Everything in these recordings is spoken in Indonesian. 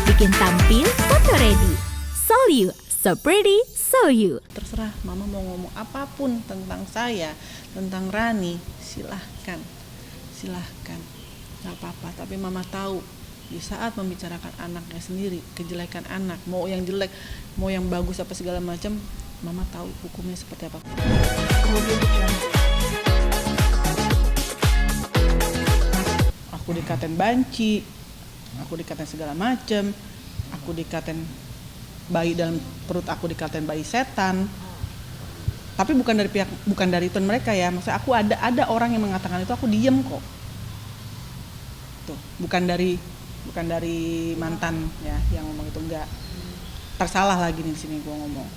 Bikin tampil foto ready. So you, so pretty, so you. Terserah mama mau ngomong apapun tentang saya, tentang Rani, silahkan, nggak apa-apa. Tapi mama tahu di saat membicarakan anaknya sendiri, kejelekan anak, mau yang jelek, mau yang bagus apa segala macam, mama tahu hukumnya seperti apa. Aku dikatain banci, aku dikatain segala macam, aku dikatain bayi dalam perut aku dikatain bayi setan. Tapi bukan dari itu mereka ya. Maksudnya aku ada orang yang mengatakan itu, aku diem kok. Tuh, bukan dari mantan ya yang ngomong itu, enggak. Tersalah lagi nih di sini gua ngomong.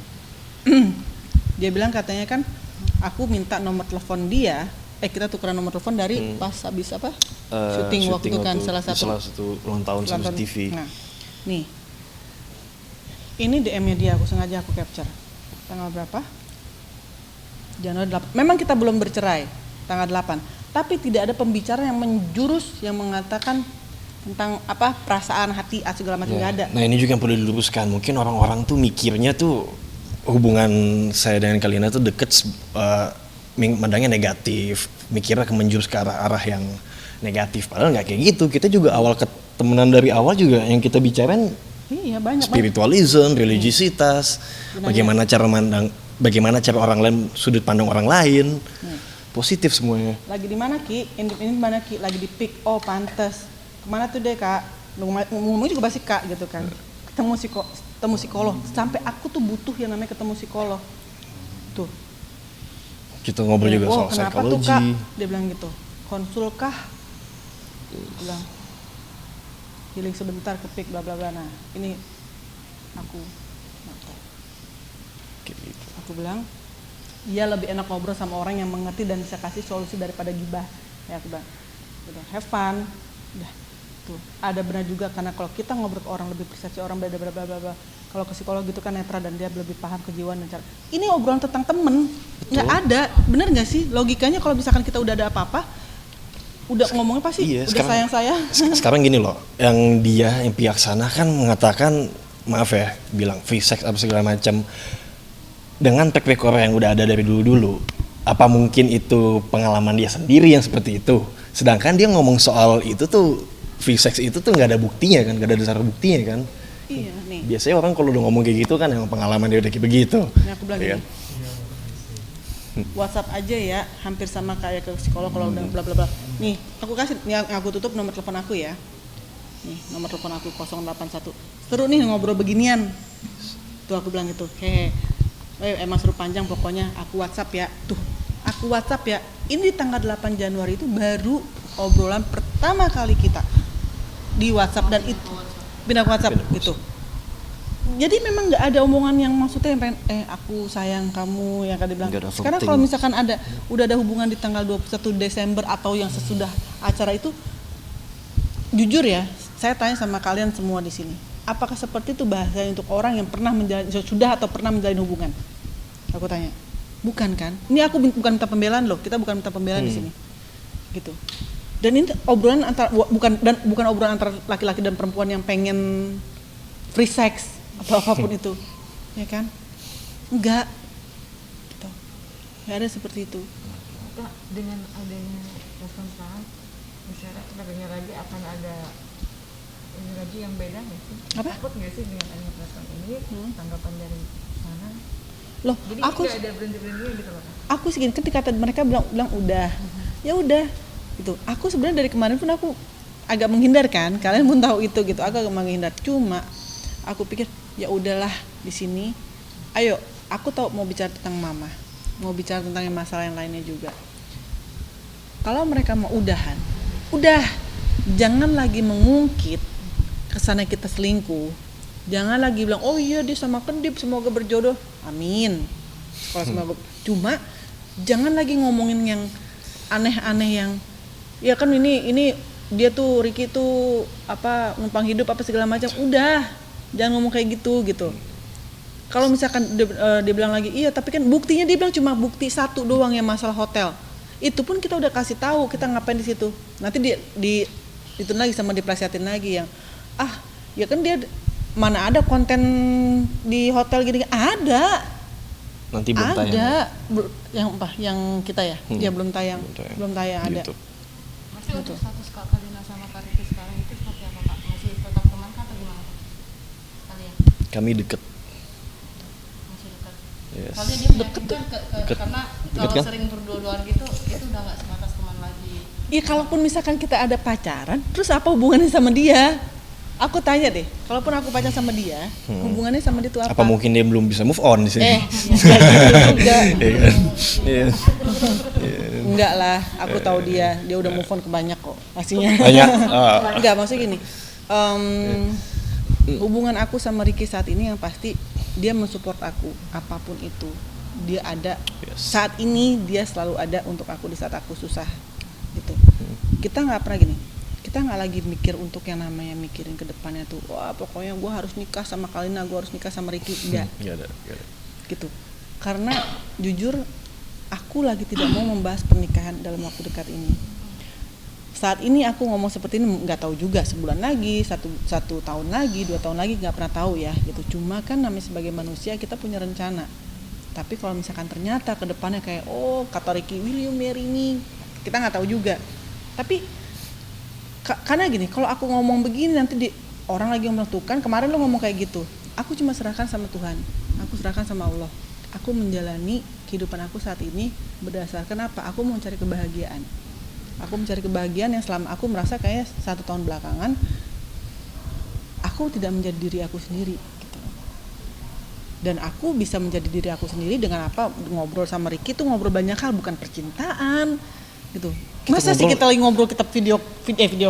Dia bilang katanya kan aku minta nomor telepon dia, kita tukeran nomor telepon dari pas habis apa? Syuting waktu itu kan salah satu ulang tahun sama TV. Nah, nih. Ini DM-nya dia, aku sengaja aku capture. Tanggal berapa? Januari 8. Memang kita belum bercerai, tanggal 8. Tapi tidak ada pembicara yang menjurus yang mengatakan tentang apa perasaan hati segala macam, nggak ada. Nah ini juga yang perlu diluruskan. Mungkin orang-orang tuh mikirnya tuh hubungan saya dengan Kalina tuh deket, mandangnya negatif, mikirnya menjurus ke arah yang negatif. Padahal nggak kayak gitu. Kita juga awal ketemenan dari awal juga yang kita bicarain Banyak spiritualism, religiositas, bagaimana cara orang lain, sudut pandang orang lain, positif semuanya. Lagi di mana Ki? Ini mana Ki? Lagi di PIK. Oh pantes. Kemana tuh deh Kak? Ngomongnya juga basi Kak gitu kan. Ketemu psikolog. Sampai aku tuh butuh yang namanya ketemu psikolog. Tuh. Kita ngobrol juga soal kenapa psikologi. Tuh, Kak? Dia bilang gitu. Konsul kah? Bilang healing sebentar ke PIK bla bla bla. Nah, ini aku bilang, iya lebih enak ngobrol sama orang yang mengerti dan bisa kasih solusi daripada gibah. Ya aku bilang, gitu, have fun. Udah, tuh. Ada benar juga karena kalau kita ngobrol ke orang lebih persepsi orang bla bla bla bla. Kalau ke psikolog gitu kan netral dan dia lebih paham kejiwaan dan cara. Ini obrolan tentang temen, nggak ada, bener nggak sih logikanya kalau misalkan kita udah ada apa-apa, udah ngomongnya pasti udah sayang. Sekarang gini loh, yang pihak sana kan mengatakan maaf ya, bilang free sex apa segala macam. Dengan track record yang udah ada dari dulu-dulu, apa mungkin itu pengalaman dia sendiri yang seperti itu? Sedangkan dia ngomong soal itu tuh, free sex itu tuh nggak ada buktinya kan, nggak ada dasar buktinya kan? Iya nih. Biasanya orang kalau udah ngomong kayak gitu kan, yang pengalaman dia udah kayak begitu. Ini aku bilang gini, WhatsApp aja ya, hampir sama kayak ke psikolog kalau udah bla bla bla. Nih, aku kasih, yang aku tutup nomor telepon aku ya. Nih, nomor telepon aku 081. Seru nih ngobrol beginian. Tuh aku bilang gitu, emang seru panjang pokoknya, aku WhatsApp ya. Tuh, aku WhatsApp ya. Ini di tanggal 8 Januari itu baru obrolan pertama kali kita di WhatsApp dan itu pindah ke WhatsApp gitu. Jadi memang nggak ada omongan yang maksudnya yang pengen, aku sayang kamu yang kan dibilang. Sekarang kalau misalkan udah ada hubungan di tanggal 21 Desember atau yang sesudah acara itu, jujur ya, saya tanya sama kalian semua di sini. Apakah seperti itu bahasanya untuk orang yang pernah sudah atau pernah menjalin hubungan? Aku tanya. Bukan kan? Ini aku bukan minta pembelaan loh. Kita bukan minta pembelaan di sini. Gitu. Dan ini obrolan bukan obrolan antara laki-laki dan perempuan yang pengen free sex atau apapun itu. Ya kan? Enggak. Gitu. Enggak ada seperti itu. Kak, dengan adanya respon sekarang, misalnya katanya lagi akan ada ini lagi yang beda nggak sih? Apa? Takut nggak sih dengan adanya respon ini, tanggapan dari sana? Loh, jadi aku nggak ada berhenti-berhentinya gitu loh Kak? Aku sih ketika mereka bilang udah, ya udah, gitu. Aku sebenarnya dari kemarin pun aku agak menghindar kan, kalian pun tahu itu gitu, agak menghindar. Cuma aku pikir ya udahlah di sini, ayo, aku tahu mau bicara tentang mama, mau bicara tentang masalah yang lainnya juga. Kalau mereka mau udahan, udah, jangan lagi mengungkit kesana kita selingkuh. Jangan lagi bilang, oh iya dia sama Kedip, semoga berjodoh, amin. Kalau semoga, cuma jangan lagi ngomongin yang aneh-aneh yang, ya kan ini dia tuh Ricky tuh apa numpang hidup apa segala macam. Udah, jangan ngomong kayak gitu. Kalau misalkan dia bilang lagi, iya tapi kan buktinya dia bilang cuma bukti satu doang yang masalah hotel. Itu pun kita udah kasih tahu kita ngapain di situ. Nanti di itu lagi sama diplesetin lagi yang Ya kan dia mana ada konten di hotel gini, ada. Nanti belum tayang. Ada yang apa? Yang kita ya? Dia belum tayang. Belum tayang ada. YouTube. Masih untuk status Kak Kalina sama Kak Ricky sekarang itu seperti apa Kak? Masih tetap teman kah atau gimana kalian? Kami deket. Masih dekat? Yes. Soalnya dia meyakinkan Deket. karena Deket kalau kan? sering berdua-duaan gitu itu udah nggak sebatas teman lagi. Iya, kalaupun misalkan kita ada pacaran, terus apa hubungannya sama dia? Aku tanya deh, kalaupun aku pacaran sama dia, hubungannya sama dia itu apa? Apa mungkin dia belum bisa move on di sini? Enggak gitu juga. Iya kan? Iya. Enggak lah, aku tahu dia udah move on ke banyak kok pastinya. Banyak. Enggak, maksudnya gini, hubungan aku sama Ricky saat ini yang pasti dia mensupport aku apapun itu. Dia ada saat ini, dia selalu ada untuk aku di saat aku susah gitu. Kita nggak pernah gini, kita nggak lagi mikir untuk yang namanya mikirin ke depannya tuh, wah pokoknya gue harus nikah sama Kalina, gue harus nikah sama Ricky. Enggak. Nggak ada. Gitu, karena jujur aku lagi tidak mau membahas pernikahan dalam waktu dekat ini. Saat ini aku ngomong seperti ini nggak tahu juga, sebulan lagi, satu tahun lagi, 2 tahun lagi, nggak pernah tahu ya gitu. Cuma kan namanya sebagai manusia kita punya rencana. Tapi kalau misalkan ternyata ke depannya kayak kata Ricky, will you marry me, kita nggak tahu juga. Tapi karena gini, kalau aku ngomong begini nanti orang lagi menentukan, kemarin lo ngomong kayak gitu, aku cuma serahkan sama Tuhan, aku serahkan sama Allah. Aku menjalani kehidupan aku saat ini berdasarkan apa? Aku mau cari kebahagiaan. Aku mencari kebahagiaan yang selama aku merasa kayak 1 tahun belakangan aku tidak menjadi diri aku sendiri gitu. Dan aku bisa menjadi diri aku sendiri dengan apa? Ngobrol sama Ricky tuh ngobrol banyak hal, bukan percintaan gitu. Masa sih kita lagi ngobrol, kita video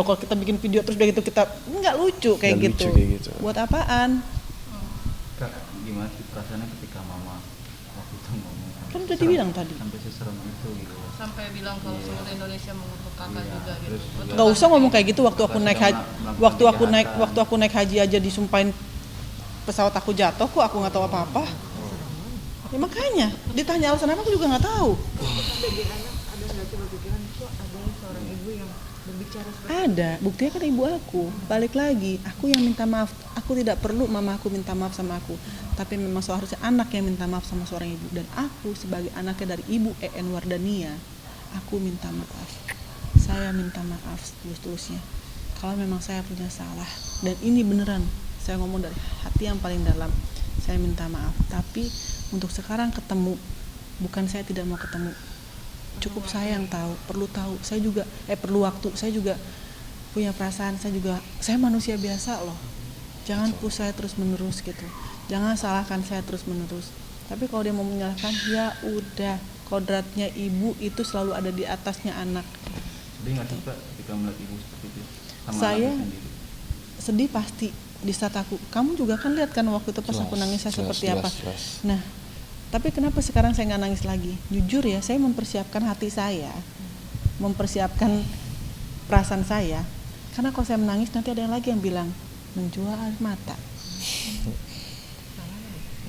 call, kita bikin video terus udah gitu kita nggak lucu kayak Nggak gitu. lucu kayak gitu. Buat apaan? Kak, gimana sih perasaannya ketika mama waktu itu ngomong Kan udah dibilang tadi. sampai seserem itu gitu? Sampai bilang kalau seluruh Indonesia mengutuk kakak Iya, juga gitu. terus juga- Nggak usah ngomong kayak gitu waktu aku Pas naik sudah haji, melakukan waktu aku kejahatan. naik haji aja disumpahin pesawat aku jatuh kok aku nggak tahu apa-apa. Ya makanya ditanya alasan apa aku juga nggak tahu. Sebagai anak ada nggak sih berpikiran kok ada seorang ibu yang berbicara seperti Ada, buktinya kan ibu aku. Balik lagi, aku yang minta maaf. Aku tidak perlu mama aku minta maaf sama aku, tapi memang seharusnya anak yang minta maaf sama seorang ibu. Dan aku sebagai anaknya dari ibu EN Wardania, aku minta maaf. Saya minta maaf tulus-tulusnya. Kalau memang saya punya salah, dan ini beneran, saya ngomong dari hati yang paling dalam, saya minta maaf. Tapi untuk sekarang ketemu, bukan saya tidak mau ketemu. Cukup saya yang tahu, perlu tahu. Saya juga perlu waktu. Saya juga punya perasaan. Saya manusia biasa loh. Jangan push saya terus menerus gitu. Jangan salahkan saya terus menerus. Tapi kalau dia mau menyalahkan, ya udah. Kodratnya ibu itu selalu ada di atasnya anak. Sedih nggak sih Kak ketika melihat ibu seperti itu sama Saya anaknya sendiri? sedih pasti di saat kamu juga kan lihat kan waktu itu pas aku nangis saya seperti apa. Jelas. Nah, tapi kenapa sekarang saya nggak nangis lagi? Jujur ya, saya mempersiapkan hati saya, mempersiapkan perasaan saya. Karena kalau saya menangis nanti ada yang lagi yang bilang menjual air mata.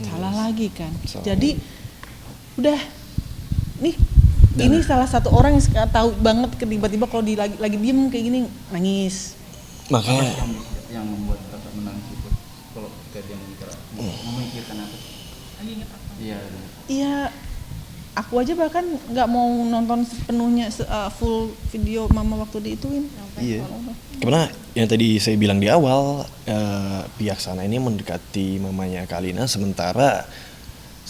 Salah lagi kan. Salah Jadi udah nih. Dan- Ini salah satu orang yang tahu banget tiba-tiba kalau lagi diem kayak gini nangis. Makanya Yang membuat Kakak menangis itu kalau ketika dia memikirkan apa? lagi inget apa? Iya. Iya, aku aja bahkan nggak mau nonton sepenuhnya full video mama waktu diituin. iya. Karena yang tadi saya bilang di awal, pihak sana ini mendekati mamanya Kalina sementara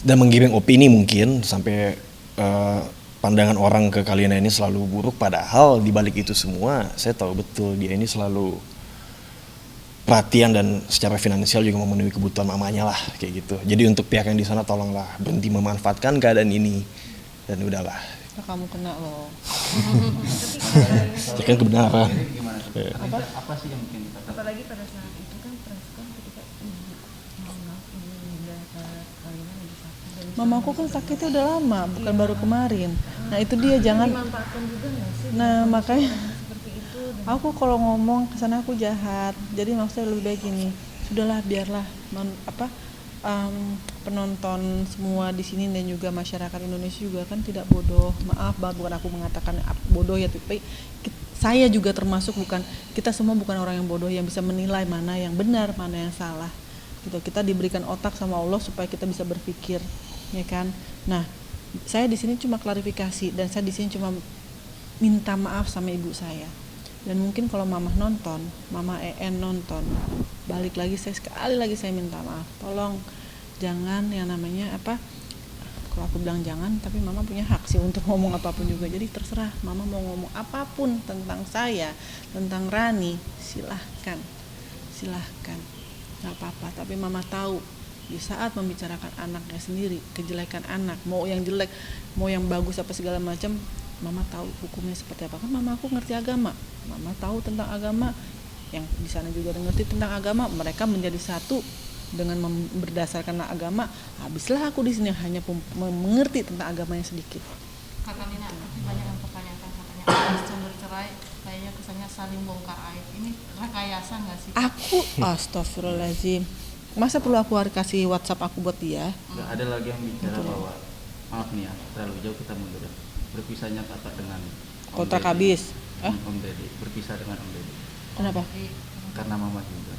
dan menggiring opini mungkin sampai pandangan orang ke Kalina ini selalu buruk, padahal di balik itu semua saya tahu betul dia ini selalu perhatian dan secara finansial juga memenuhi kebutuhan mamanya lah kayak gitu. Jadi untuk pihak yang di sana tolonglah berhenti memanfaatkan keadaan ini dan udahlah. Nah, kamu kena loh. Ya kan kebenaran. Jadi gimana tuh? Iya. Apa sih yang mungkin Kakak? Apalagi pada saat itu kan perasaan ketika ibu maaf ibu udah Kalina lagi sakit dan Mamaku kan sakitnya udah lama, bukan baru kemarin. Nah itu dia jangan. dimanfaatkan juga nggak sih? Nah makanya Seperti itu dan aku kalau ngomong kesana aku jahat. Jadi maksudnya lebih baik gini. Sudahlah biarlah penonton semua di sini dan juga masyarakat Indonesia juga kan tidak bodoh. Maaf, bukan aku mengatakan bodoh ya, tapi saya juga termasuk, bukan, kita semua bukan orang yang bodoh yang bisa menilai mana yang benar, mana yang salah. Gitu. Kita diberikan otak sama Allah supaya kita bisa berpikir, ya kan? Nah, saya di sini cuma klarifikasi dan saya di sini cuma minta maaf sama ibu saya. Dan mungkin kalau mama nonton, mama EN nonton, balik lagi sekali lagi saya minta maaf. Tolong jangan yang namanya apa? Kalau aku bilang jangan, tapi mama punya hak sih untuk ngomong apapun juga. Jadi terserah mama mau ngomong apapun tentang saya, tentang Rani, silahkan, nggak apa-apa. Tapi mama tahu di saat membicarakan anaknya sendiri, kejelekan anak, mau yang jelek, mau yang bagus apa segala macam, mama tahu hukumnya seperti apa. Kan mama aku ngerti agama, mama tahu tentang agama, yang di sana juga ngerti tentang agama. Mereka menjadi satu dengan berdasarkan agama. Habislah aku di sini hanya mengerti tentang agama yang sedikit. Kakak Nina, pasti banyak yang pertanyakan katanya habis bercerai kayaknya kesannya saling bongkar aib. Ini rekayasa nggak sih? Aku astagfirullahaladzim, masa perlu aku kasih WhatsApp aku buat dia? Nggak ada lagi yang bicara bahwa maaf nih ya, terlalu jauh kita mundur. Berpisahnya kakak dengan Kontrak Deddy. habis. Om Deddy, berpisah dengan Om Deddy Kenapa? karena mama juga.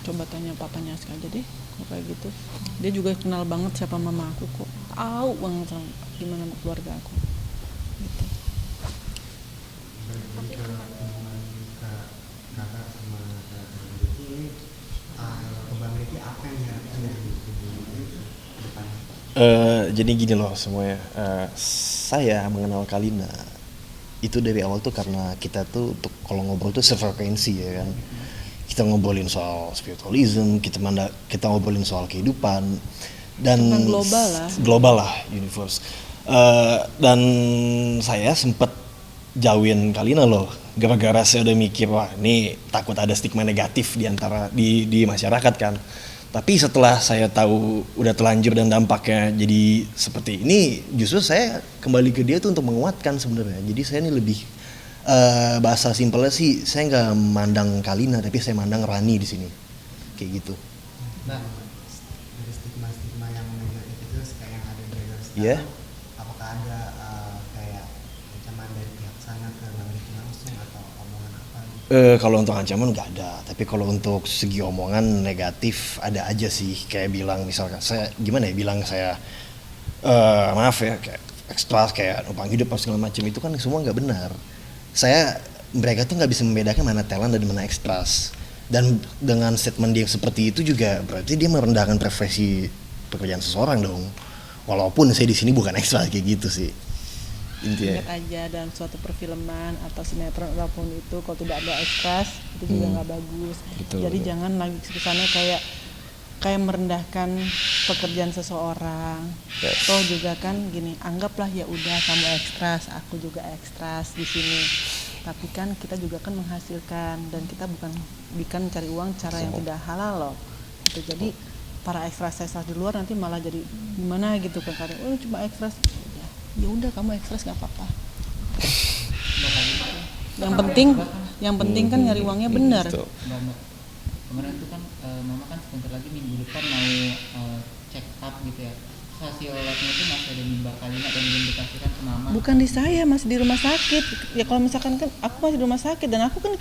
Coba tanya papanya aja deh, kalau kayak gitu. Dia juga kenal banget siapa mama aku kok, tahu banget sama gimana keluarga aku. Gitu. Kakak sama ini Bang Ricky apa yang diharapkan dari depan? Jadi gini loh semuanya, saya mengenal Kalina itu dari awal tuh karena kita tuh untuk kalau ngobrol tuh sefrekuensi ya kan. Kita ngobrolin soal spiritualism, kita ngobrolin soal kehidupan dan Tentang global lah, universe. Dan saya sempat jauhin Kalina loh, gara-gara saya udah mikir wah ini takut ada stigma negatif di masyarakat kan. Tapi setelah saya tahu udah telanjur dan dampaknya jadi seperti ini, justru saya kembali ke dia tuh untuk menguatkan sebenarnya. Jadi saya ini lebih bahasa simpelnya sih, saya nggak mandang Kalina tapi saya mandang Rani di sini, kayak gitu. Nah, dari stigma yang negatif itu kayak yang ada di sekarang, Iya. apakah ada kayak ancaman dari pihak sana ke Bang Ricky langsung atau omongan apa? Kalau untuk ancaman nggak ada, tapi kalau untuk segi omongan negatif ada aja sih, kayak bilang misalkan saya gimana ya bilang saya maaf ya kayak ekstras kayak numpang hidup apa segala macam itu kan semua nggak benar. Mereka tuh nggak bisa membedakan mana talent dan mana ekstras, dan dengan statement dia seperti itu juga berarti dia merendahkan profesi pekerjaan seseorang dong, walaupun saya di sini bukan ekstras kayak gitu sih intinya. Ingat aja dalam suatu perfilman atau sinetron apapun itu kalau tidak ada ekstras itu juga nggak bagus. Betul, Jadi betul. jangan lagi kesannya kayak merendahkan pekerjaan seseorang. Yes. Toh juga kan gini, anggaplah ya udah kamu ekstras, aku juga ekstras di sini. Tapi kan kita juga kan menghasilkan dan kita bukan cari uang cara yang tidak halal loh. Gitu. Jadi para ekstras di luar nanti malah jadi gimana gitu kan, kadang cuma ekstras. Ya udah kamu ekstras nggak apa-apa. Yang penting kan nyari uangnya benar. Betul. Mbak, kemarin itu kan mama kan sebentar lagi minggu depan mau check up gitu ya. Hasil labnya itu masih ada di Mbak Kalina dan belum dikasihkan ke mama. Bukan di saya, masih di rumah sakit. Ya kalau misalkan kan aku masih di rumah sakit dan aku kan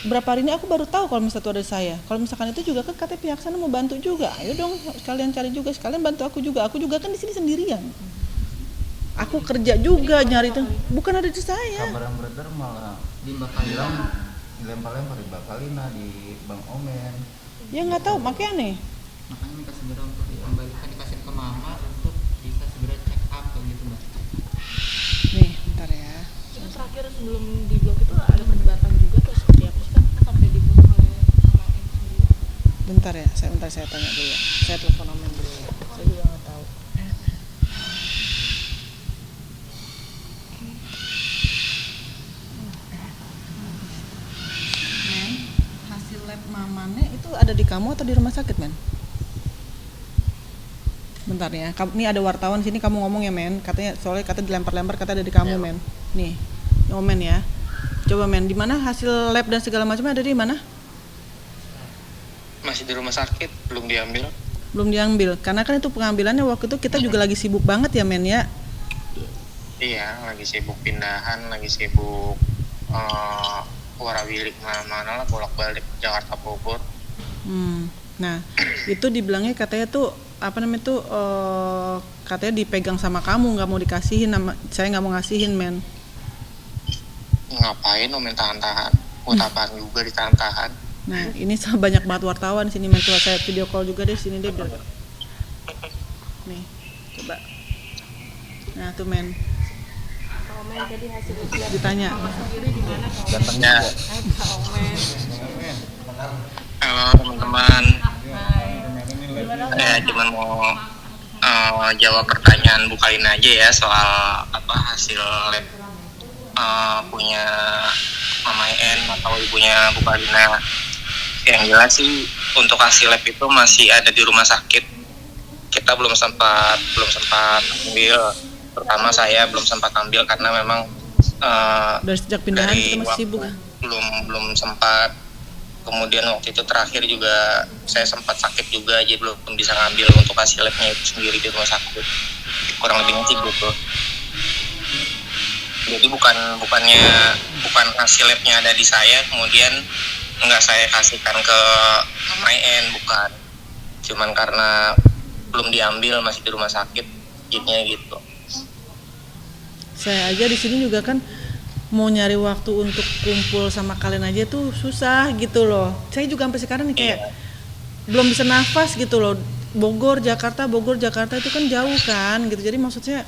berapa hari ini aku baru tahu kalau misalnya itu ada saya. Kalau misalkan itu juga kan katanya pihak sana mau bantu juga. Ayo dong sekalian cari juga, sekalian bantu aku juga. Aku juga kan di sini sendirian. Aku kerja juga nyari itu. Bukan ada di saya. Kabar yang beredar malah Di Mbak Kalina dilempar-lempar di Mbak Kalina, di Bang Omen. Ya nggak tahu, makanya nih. Makanya minta segera untuk dikembalikan dikasih ke mama untuk bisa segera check up kayak gitu Mbak. Nih, bentar ya. Itu terakhir sebelum di blok itu ada perdebatan juga atau seperti apa sih kan sampai di blok oleh sama M sendiri? Bentar ya, saya tanya dulu ya. Saya telepon Omen dulu ya. Saya juga nggak tahu. Men, hasil lab mamane itu ada di kamu atau di rumah sakit, Men? Bentar ya, ini ada wartawan sini kamu ngomong ya, Men. Katanya soalnya kata dilempar-lempar kata ada di kamu, Men. Nih, Omen ya. Coba Men, di mana hasil lab dan segala macamnya ada di mana? masih di rumah sakit, belum diambil. Belum diambil, karena kan itu pengambilannya waktu itu kita juga lagi sibuk banget ya men ya. Iya, lagi sibuk pindahan, lagi sibuk warawiri kemana-mana lah, bolak-balik Jakarta Bogor. Nah itu dibilangnya katanya tuh apa namanya tuh katanya dipegang sama kamu, nggak mau dikasihin, saya nggak mau ngasihin men. Ngapain Omen tahan-tahan? Buat apaan juga ditahan-tahan? Nah ini banyak banget wartawan di sini men, coba saya video call juga deh sini deh. Nih coba. Nah tuh men. Omen jadi hasil ujian Ditanya. mama sendiri gimana Kak Omen? Ganteng juga. Hai Kak Omen. Halo teman-teman. Saya cuma mau jawab pertanyaan Bu Kalina aja ya soal apa hasil lab punya Mama En atau ibunya Bu Kalina. Yang jelas sih untuk hasil lab itu masih ada di rumah sakit. Kita belum sempat ambil. Pertama saya belum sempat ambil karena memang Dari sejak pindahan dari kita masih sibuk. belum sempat. Kemudian waktu itu terakhir juga saya sempat sakit juga, jadi belum bisa ngambil untuk hasil labnya itu sendiri di rumah sakit. Kurang lebihnya sih gitu. Jadi bukan hasil labnya ada di saya, kemudian nggak saya kasihkan ke MIN, bukan. Cuman karena belum diambil, masih di rumah sakit, jadinya gitu. Saya aja di sini juga kan mau nyari waktu untuk kumpul sama kalian aja tuh susah gitu loh. Saya juga sampai sekarang nih kayak belum bisa nafas gitu loh. Bogor Jakarta itu kan jauh kan gitu. Jadi maksudnya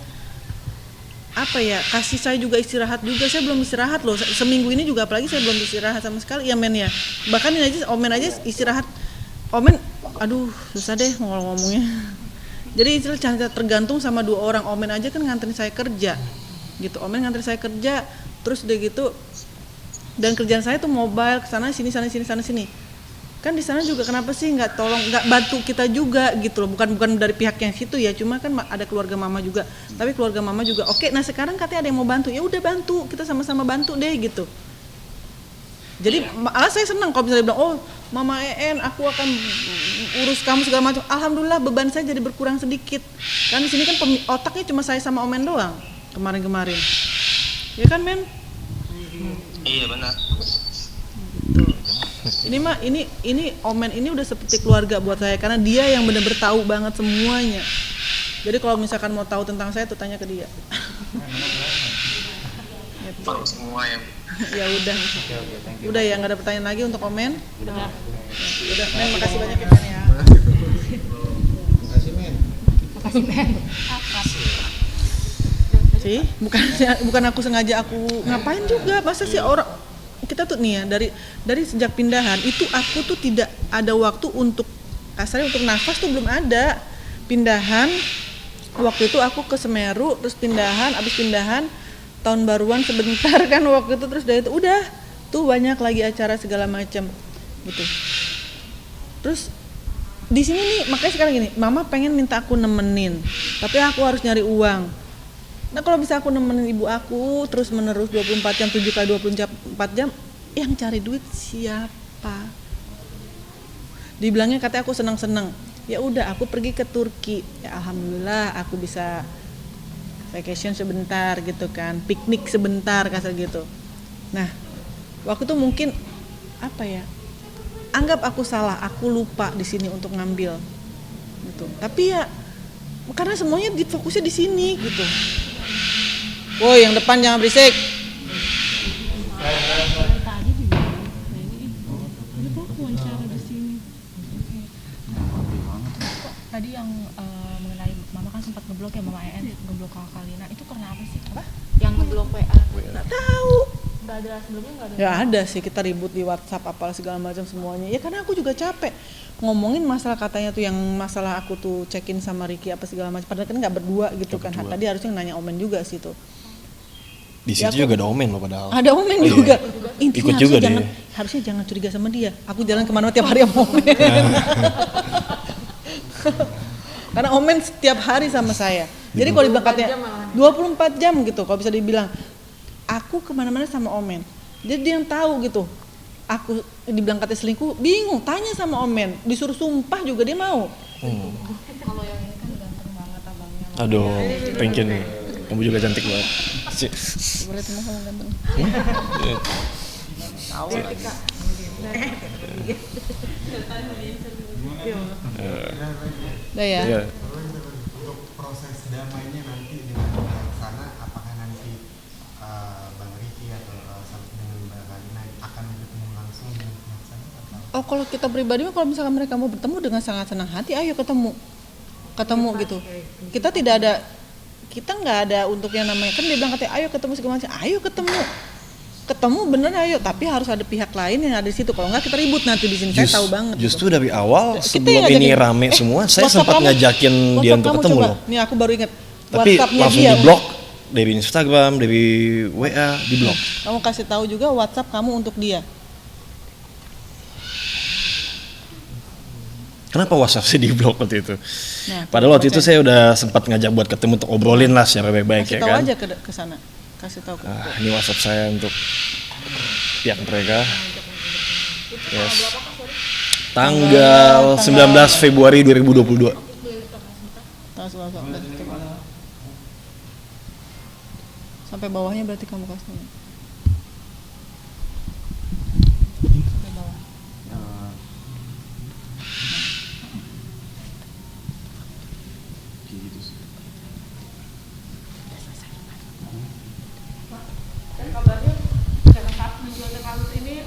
apa ya, kasih saya juga istirahat juga. Saya belum istirahat loh. Seminggu ini juga apalagi saya belum istirahat sama sekali ya men ya. Bahkan ini aja Omen aja istirahat. Omen aduh susah deh ngomongnya. Jadi istilah tergantung sama dua orang. Omen aja kan nganterin saya kerja gitu. Omen nganterin saya kerja, terus udah gitu, dan kerjaan saya tuh mobile kesana sini kan di sana juga kenapa sih nggak bantu kita juga gitu loh, bukan dari pihak yang situ ya, cuma kan ada keluarga mama juga, tapi keluarga mama juga oke. Nah sekarang katanya ada yang mau bantu, ya udah bantu, kita sama-sama bantu deh gitu. Jadi malah saya senang kalau misalnya bilang, oh Mama En aku akan urus kamu segala macam, alhamdulillah beban saya jadi berkurang sedikit. Kan di sini kan otaknya cuma saya sama Omen doang kemarin. Ya kan men? Iya benar. Ini mah ini Omen ini udah seperti keluarga buat saya karena dia yang benar-benar tahu banget semuanya. Jadi kalau misalkan mau tahu tentang saya tuh tanya ke dia. Gitu. Tahu semua ya. Ya udah. Udah ya, nggak ada pertanyaan lagi untuk Omen? Udah. Udah, Men, makasih banyak ya Men ya. Makasih Men. Sih, bukan aku sengaja aku ngapain juga. Masa sih orang kita tuh nih ya dari sejak pindahan itu aku tuh tidak ada waktu untuk kasarnya untuk nafas tuh belum ada. Pindahan waktu itu aku ke Semeru, terus abis pindahan tahun baruan sebentar kan waktu itu, terus dari itu udah tuh banyak lagi acara segala macam gitu. Terus di sini nih makanya sekarang gini, Mama pengen minta aku nemenin, tapi aku harus nyari uang. Nah kalau bisa aku nemenin ibu aku terus menerus 24 jam, 7 kali 24 jam, yang cari duit siapa? Dibilangnya katanya aku senang-senang. Ya udah aku pergi ke Turki. Ya alhamdulillah aku bisa vacation sebentar gitu kan, piknik sebentar kasar gitu. Nah waktu itu mungkin apa ya? Anggap aku salah, aku lupa di sini untuk ngambil gitu. Tapi ya karena semuanya difokusnya di sini gitu. Woi, yang depan jangan berisik. Tadi yang mengenai Mama kan sempat ngeblok ya Mama En, ngeblok Kak Kalina, itu karena apa sih? Apa? Yang ngeblok WA? Nggak tahu. Nggak ada sebelumnya, nggak ada? Ya ada sih, kita ribut di WhatsApp apalah segala macam semuanya. Ya karena aku juga capek ngomongin masalah katanya tuh yang masalah aku tuh check-in sama Ricky apa segala macam. Padahal kan nggak berdua gitu kan. Tadi harusnya nanya Omen juga sih tuh. Di situ Ya, juga ada Omen loh padahal. Ada Omen juga. Iya. Intinya Ikut juga harusnya jangan curiga sama dia. Aku jalan kemana tiap hari sama Omen. Karena Omen setiap hari sama saya. Jadi kalau dibilang katanya 24 jam gitu, kalau bisa dibilang aku kemana-mana sama Omen. Jadi dia yang tahu gitu. aku dibilang katanya selingkuh, bingung, tanya sama Om Men, disuruh sumpah juga dia mau. Kalau yang ini kan ganteng banget abangnya. Aduh, thank you nih. Kamu juga cantik banget. Boleh teman kamu ganteng. Udah ya. Iya. Untuk proses damainya nanti dengan sana, apakah nanti Bang Riki atau dengan Mbak Kalina akan bertemu langsung dengan pihak sana atau? Oh kalau kita pribadi mah kalau misalkan mereka mau bertemu dengan sangat senang hati, ayo ketemu gitu. Kita tidak ada, kita nggak ada untuk yang namanya kan dia bilang katanya ayo ketemu segala macam, ayo ketemu bener ayo, tapi harus ada pihak lain yang ada di situ. Kalau nggak kita ribut nanti di sini. Saya tahu banget. Justru dari awal Kita sebelum yang ini ngajakin. rame semua, saya WhatsApp sempat kamu- ngajakin dia WhatsApp untuk kamu ketemu coba. loh. Nih aku baru ingat. Tapi WhatsApp-nya langsung dia. di blok dari Instagram, dari WA, di blok. Kamu kasih tahu juga WhatsApp kamu untuk dia. Kenapa WhatsApp sih di blok waktu itu? Nah, Padahal waktu itu percaya. saya udah sempat ngajak buat ketemu untuk obrolin lah secara baik-baik Kasih ya tahu kan. aja ke sana. Kasih tahu ke. Ini WhatsApp saya untuk pihak mereka. Yes. Tanggal 19 Februari 2022. Tanggal 11 udah, coba. Sampai bawahnya berarti kamu kasih tahu. Sampai bawah. Dan kabarnya karena saat menjual kasus ini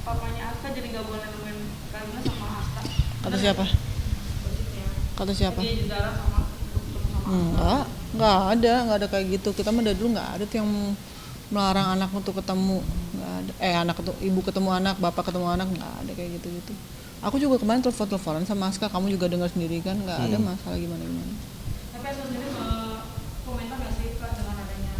papanya Aska jadi nggak boleh nemuin Kalina sama Aska. Kata siapa? Kata siapa? Dia juga sama Enggak ada kayak gitu. Kita mah dari dulu nggak ada tuh yang melarang anak untuk ketemu, nggak ada. Anak itu ibu ketemu anak, bapak ketemu anak, nggak ada kayak gitu. Aku juga kemarin teleponan sama Aska, kamu juga dengar sendiri kan, nggak ada masalah gimana. Tapi Aska sendiri komentar nggak sih Kak dengan adanya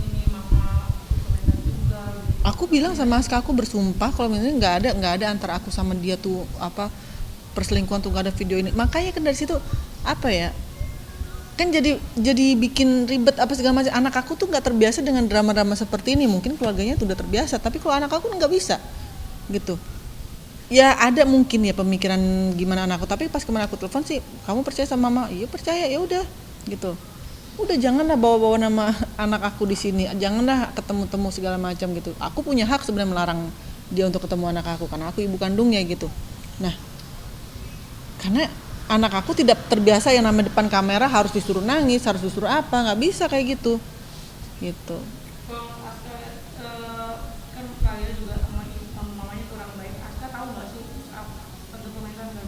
ini mama komentar juga gitu. Aku bilang sama Aska, aku bersumpah kalau misalnya nggak ada antara aku sama dia tuh apa perselingkuhan tuh, nggak ada video ini. Makanya kan dari situ apa ya? Kan jadi bikin ribet apa segala macam. Anak aku tuh nggak terbiasa dengan drama-drama seperti ini. Mungkin keluarganya tuh udah terbiasa, tapi kalau anak aku nggak bisa gitu. Ya ada mungkin ya pemikiran gimana anakku, tapi pas kemarin aku telepon sih, kamu percaya sama mama? Iya percaya, ya udah gitu. Udah janganlah bawa-bawa nama anak aku di sini, janganlah ketemu-temu segala macam gitu. Aku punya hak sebenarnya melarang dia untuk ketemu anak aku karena aku ibu kandungnya gitu. Nah, karena anak aku tidak terbiasa yang namanya depan kamera harus disuruh nangis, harus disuruh apa, nggak bisa kayak gitu. Kalau Aska kan kalian juga sama mamanya kurang baik. Aska tahu nggak sih untuk komentar nggak?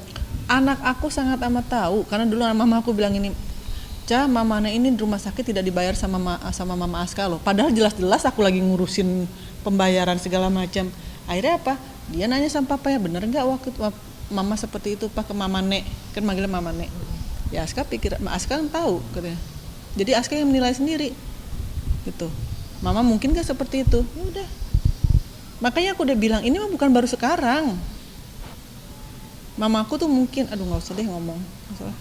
Anak aku sangat amat tahu karena dulu mama aku bilang ini, Ca, mamanya ini di rumah sakit tidak dibayar sama mama Aska loh. Padahal jelas-jelas aku lagi ngurusin pembayaran segala macam. Akhirnya apa? Dia nanya sama papanya, bener nggak waktu mama seperti itu pak ke mama Nek, kan manggilnya mama Nek. Ya Aska pikir, Aska kan tahu katanya. Jadi Aska yang menilai sendiri, gitu. Mama mungkin nggak seperti itu, ya udah. Makanya aku udah bilang ini mah bukan baru sekarang. Mama aku tuh mungkin, aduh nggak usah deh ngomong, masalah.